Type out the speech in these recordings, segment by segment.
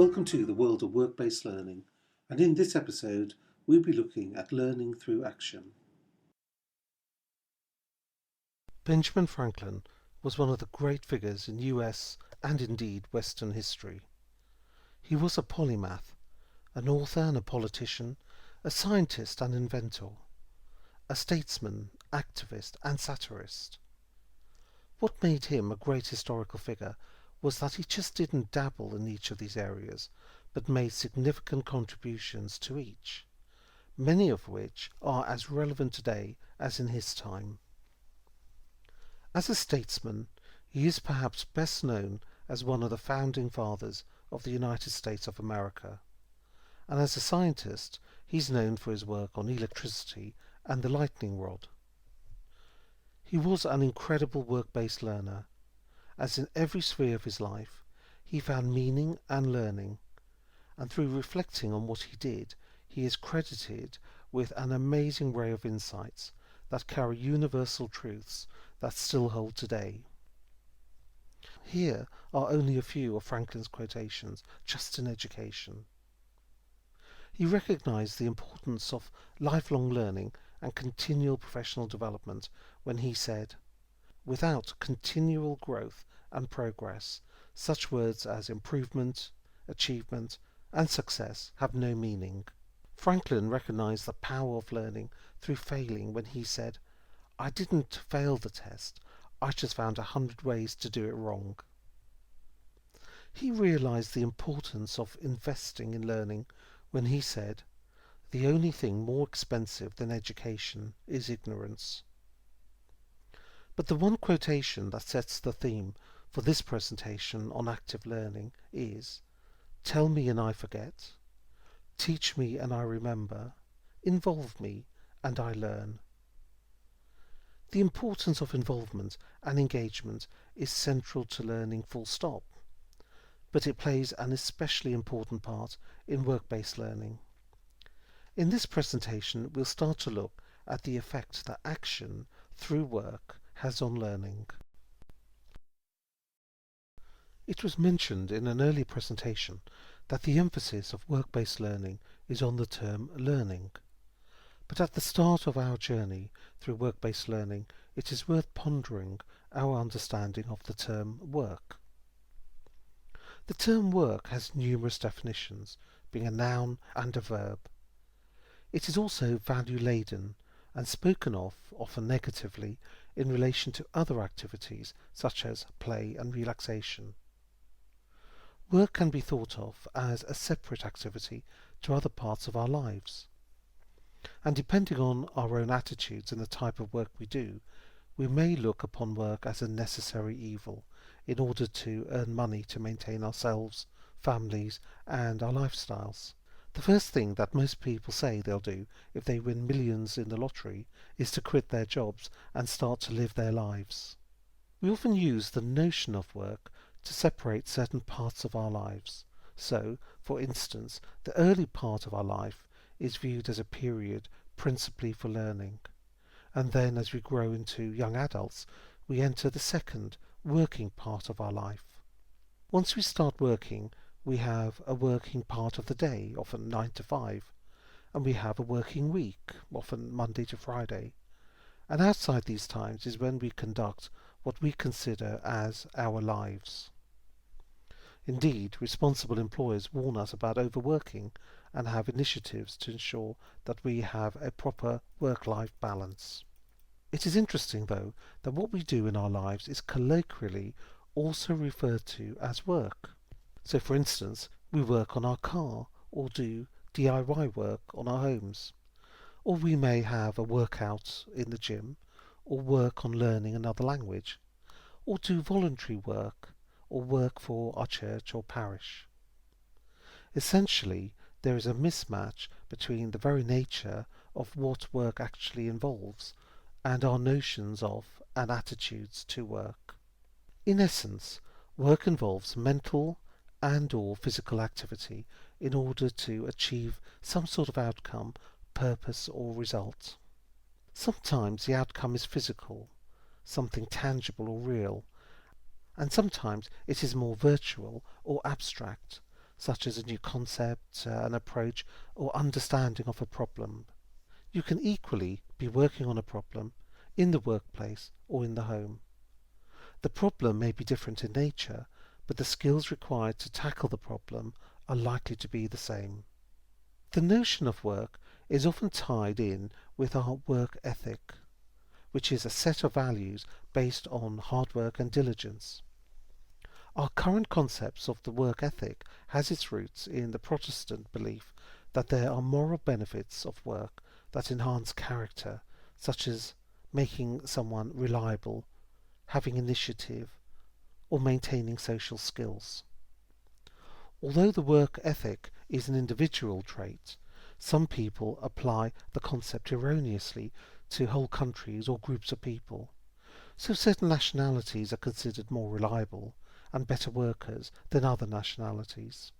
Welcome to the world of work-based learning, and in this episode we'll be looking at learning through action. Benjamin Franklin was one of the great figures in US and indeed Western history. He was a polymath, an author and a politician, a scientist and inventor, a statesman, activist and satirist. What made him a great historical figure was that he just didn't dabble in each of these areas, but made significant contributions to each, many of which are as relevant today as in his time. As a statesman, he is perhaps best known as one of the founding fathers of the United States of America, and as a scientist, he's known for his work on electricity and the lightning rod. He was an incredible work-based learner, as in every sphere of his life, he found meaning and learning, and through reflecting on what he did, he is credited with an amazing array of insights that carry universal truths that still hold today. Here are only a few of Franklin's quotations, just in education. He recognized the importance of lifelong learning and continual professional development when he said, "Without continual growth and progress, such words as improvement, achievement, and success have no meaning." Franklin recognized the power of learning through failing when he said, "I didn't fail the test, I just found 100 ways to do it wrong." He realized the importance of investing in learning when he said, "The only thing more expensive than education is ignorance." But the one quotation that sets the theme for this presentation on active learning is, "Tell me and I forget, teach me and I remember, involve me and I learn." The importance of involvement and engagement is central to learning full stop, but it plays an especially important part in work-based learning. In this presentation, we'll start to look at the effect that action through work has on learning. It was mentioned in an earlier presentation that the emphasis of work-based learning is on the term learning. But at the start of our journey through work-based learning, it is worth pondering our understanding of the term work. The term work has numerous definitions, being a noun and a verb. It is also value-laden and spoken of, often negatively, in relation to other activities such as play and relaxation. Work can be thought of as a separate activity to other parts of our lives. And depending on our own attitudes and the type of work we do, we may look upon work as a necessary evil in order to earn money to maintain ourselves, families, and our lifestyles. The first thing that most people say they'll do if they win millions in the lottery is to quit their jobs and start to live their lives. We often use the notion of work to separate certain parts of our lives. So, for instance, the early part of our life is viewed as a period principally for learning, and then as we grow into young adults, we enter the second, working part of our life. Once we start working, we have a working part of the day, often 9 to 5, and we have a working week, often Monday to Friday. And outside these times is when we conduct what we consider as our lives. Indeed, responsible employers warn us about overworking and have initiatives to ensure that we have a proper work-life balance. It is interesting, though, that what we do in our lives is colloquially also referred to as work. So, for instance, we work on our car or do DIY work on our homes. Or we may have a workout in the gym, or work on learning another language, or do voluntary work, or work for our church or parish. Essentially, there is a mismatch between the very nature of what work actually involves and our notions of and attitudes to work. In essence, work involves mental and/or physical activity in order to achieve some sort of outcome, purpose or result. Sometimes the outcome is physical, something tangible or real, and sometimes it is more virtual or abstract, such as a new concept, an approach, or understanding of a problem. You can equally be working on a problem in the workplace or in the home. The problem may be different in nature, but the skills required to tackle the problem are likely to be the same. The notion of work is often tied in with our work ethic, which is a set of values based on hard work and diligence. Our current concepts of the work ethic has its roots in the Protestant belief that there are moral benefits of work that enhance character, such as making someone reliable, having initiative, or maintaining social skills. Although the work ethic is an individual trait, some people apply the concept erroneously to whole countries or groups of people. So certain nationalities are considered more reliable and better workers than other nationalities.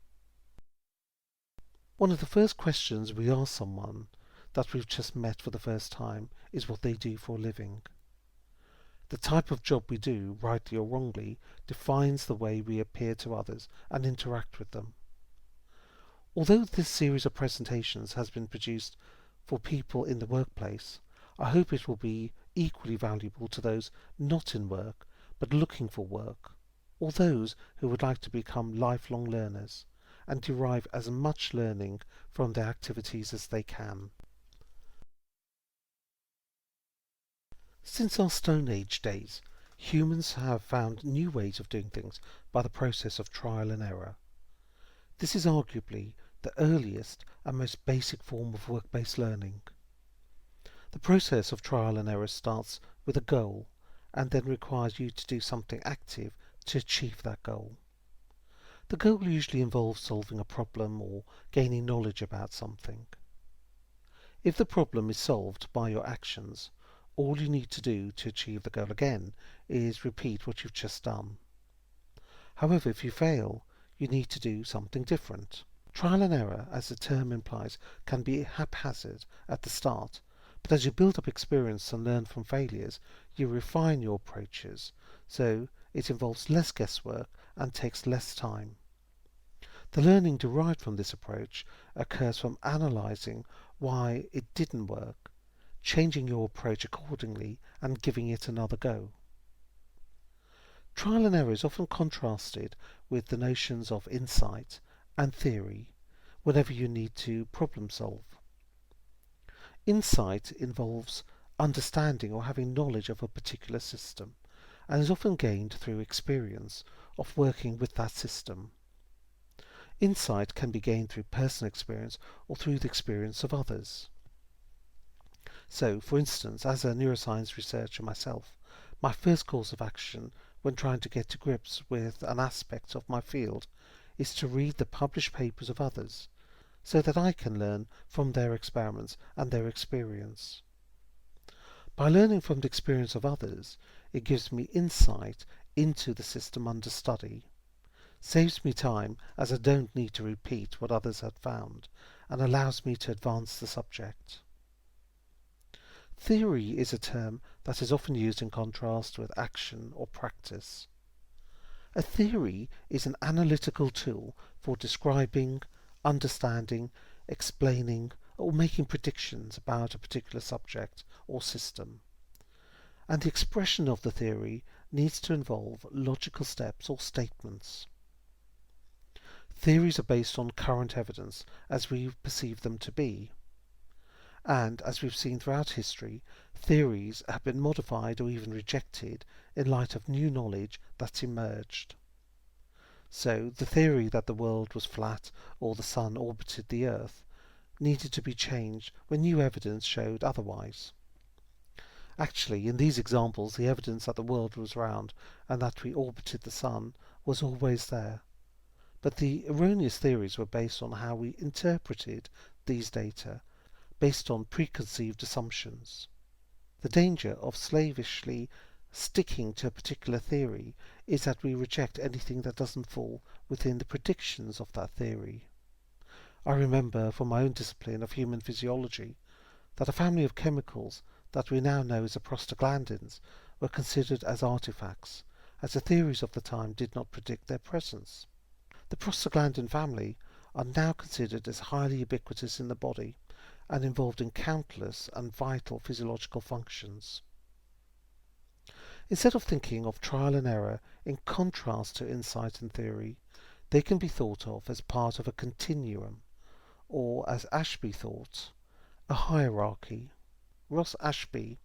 One of the first questions we ask someone that we've just met for the first time is what they do for a living. The type of job we do, rightly or wrongly, defines the way we appear to others and interact with them. Although this series of presentations has been produced for people in the workplace, I hope it will be equally valuable to those not in work but looking for work, or those who would like to become lifelong learners and derive as much learning from their activities as they can. Since our Stone Age days, humans have found new ways of doing things by the process of trial and error. This is arguably the earliest and most basic form of work-based learning. The process of trial and error starts with a goal and then requires you to do something active to achieve that goal. The goal usually involves solving a problem or gaining knowledge about something. If the problem is solved by your actions, all you need to do to achieve the goal again is repeat what you've just done. However, if you fail, you need to do something different. Trial and error, as the term implies, can be haphazard at the start, but as you build up experience and learn from failures, you refine your approaches, so it involves less guesswork and takes less time. The learning derived from this approach occurs from analysing why it didn't work, changing your approach accordingly and giving it another go. Trial and error is often contrasted with the notions of insight and theory whenever you need to problem solve. Insight involves understanding or having knowledge of a particular system and is often gained through experience of working with that system. Insight can be gained through personal experience or through the experience of others. So, for instance, as a neuroscience researcher myself, my first course of action when trying to get to grips with an aspect of my field is to read the published papers of others, so that I can learn from their experiments and their experience. By learning from the experience of others, it gives me insight into the system under study, saves me time as I don't need to repeat what others had found, and allows me to advance the subject. Theory is a term that is often used in contrast with action or practice. A theory is an analytical tool for describing, understanding, explaining, or making predictions about a particular subject or system. And the expression of the theory needs to involve logical steps or statements. Theories are based on current evidence as we perceive them to be. And, as we've seen throughout history, theories have been modified or even rejected in light of new knowledge that's emerged. So, the theory that the world was flat or the sun orbited the earth needed to be changed when new evidence showed otherwise. Actually, in these examples, the evidence that the world was round and that we orbited the sun was always there. But the erroneous theories were based on how we interpreted these data, based on preconceived assumptions. The danger of slavishly sticking to a particular theory is that we reject anything that doesn't fall within the predictions of that theory. I remember from my own discipline of human physiology that a family of chemicals that we now know as the prostaglandins were considered as artifacts, as the theories of the time did not predict their presence. The prostaglandin family are now considered as highly ubiquitous in the body and involved in countless and vital physiological functions. Instead of thinking of trial and error in contrast to insight and theory, they can be thought of as part of a continuum, or as Ashby thought, a hierarchy. Ross Ashby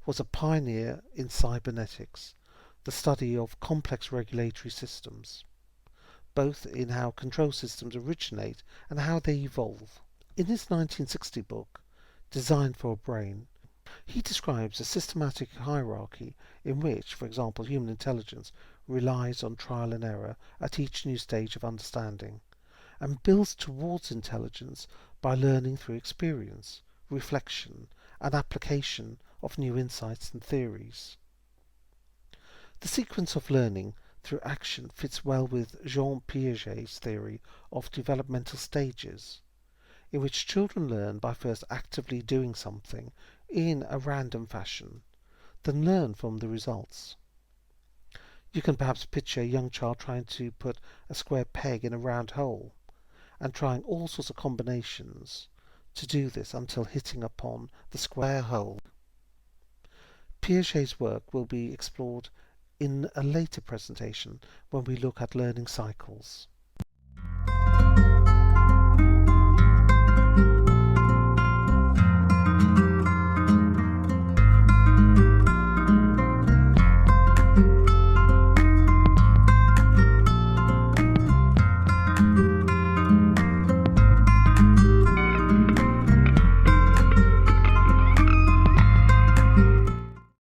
was a pioneer in cybernetics, the study of complex regulatory systems, both in how control systems originate and how they evolve. In his 1960 book, Designed for a Brain, he describes a systematic hierarchy in which, for example, human intelligence relies on trial and error at each new stage of understanding, and builds towards intelligence by learning through experience, reflection, and application of new insights and theories. The sequence of learning through action fits well with Jean Piaget's theory of developmental stages, in which children learn by first actively doing something in a random fashion, then learn from the results. You can perhaps picture a young child trying to put a square peg in a round hole, and trying all sorts of combinations to do this until hitting upon the square hole. Piaget's work will be explored in a later presentation when we look at learning cycles.